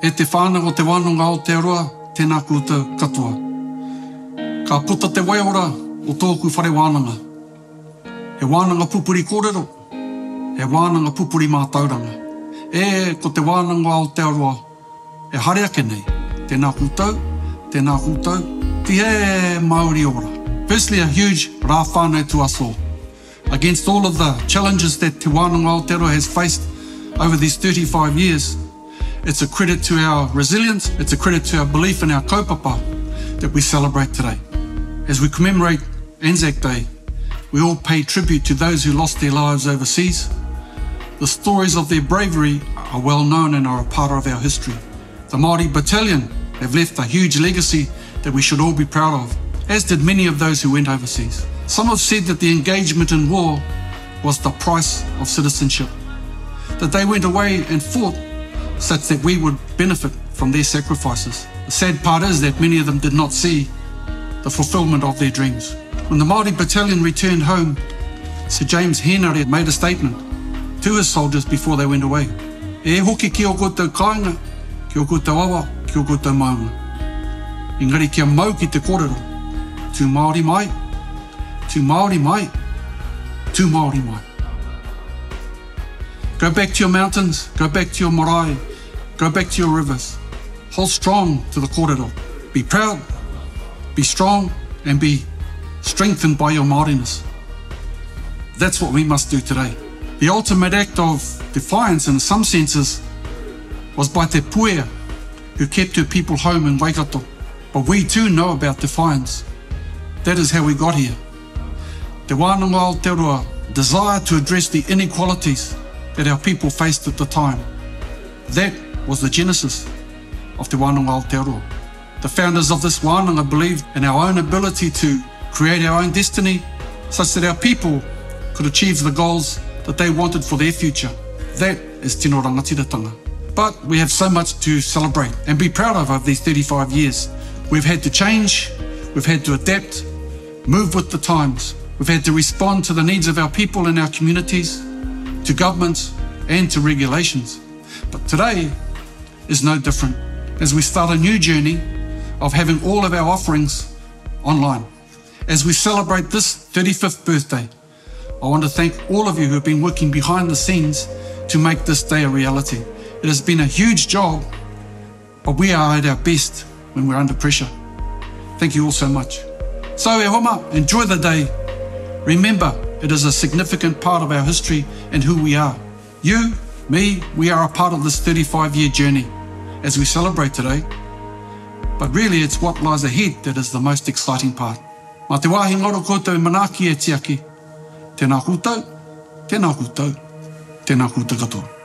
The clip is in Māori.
E te whānau o Te Wānanga Aotearoa, tēnā koutou katoa. Ka puta te waiora o tōku whare wānanga. He wānanga pupuri kōrero, he wānanga pupuri mātauranga. E ko te Wānanga Aotearoa, e haere ake nei. Tēnā koutou, Tihei Mauri ora. Firstly, a huge rā whānau to us all. Against all of the challenges that Te Wānanga Aotearoa has faced over these 35 years, it's a credit to our resilience, it's a credit to our belief in our kaupapa that we celebrate today. As we commemorate Anzac Day, we all pay tribute to those who lost their lives overseas. The stories of their bravery are well known and are a part of our history. The Māori Battalion have left a huge legacy that we should all be proud of, as did many of those who went overseas. Some have said that the engagement in war was the price of citizenship, that they went away and fought such that we would benefit from their sacrifices. The sad part is that many of them did not see the fulfillment of their dreams. When the Māori Battalion returned home, Sir James Henare made a statement to his soldiers before they went away. E hoki ki o koutou kāinga, ki o koutou awa, ki o koutou maunga. Engari kia mau ki te kōrero, tū Māori mai, tū Māori mai, tū Māori mai. Go back to your mountains, go back to your marae, go back to your rivers. Hold strong to the kōrero. Be proud, be strong, and be strengthened by your Māoriness. That's what we must do today. The ultimate act of defiance, in some senses, was by Te Puea, who kept her people home in Waikato. But we too know about defiance. That is how we got here. Te Wānanga Aotearoa desire to address the inequalities that our people faced at the time. That was the genesis of Te Wānanga Aotearoa. The founders of this wānanga believed in our own ability to create our own destiny such that our people could achieve the goals that they wanted for their future. That is tino rangatiratanga. But we have so much to celebrate and be proud of over these 35 years. We've had to change, we've had to adapt, move with the times. We've had to respond to the needs of our people and our communities, to governments and to regulations. But today is no different as we start a new journey of having all of our offerings online. As we celebrate this 35th birthday, I want to thank all of you who have been working behind the scenes to make this day a reality. It has been a huge job, but we are at our best when we're under pressure. Thank you all so much. So e homa, enjoy the day. Remember, it is a significant part of our history and who we are. You, me, we are a part of this 35-year journey as we celebrate today. But really, it's what lies ahead that is the most exciting part. Mā te wāhi ngaro koutou manaki e tiaki. Tēnā koutou, tēnā koutou, tēnā koutou katoa.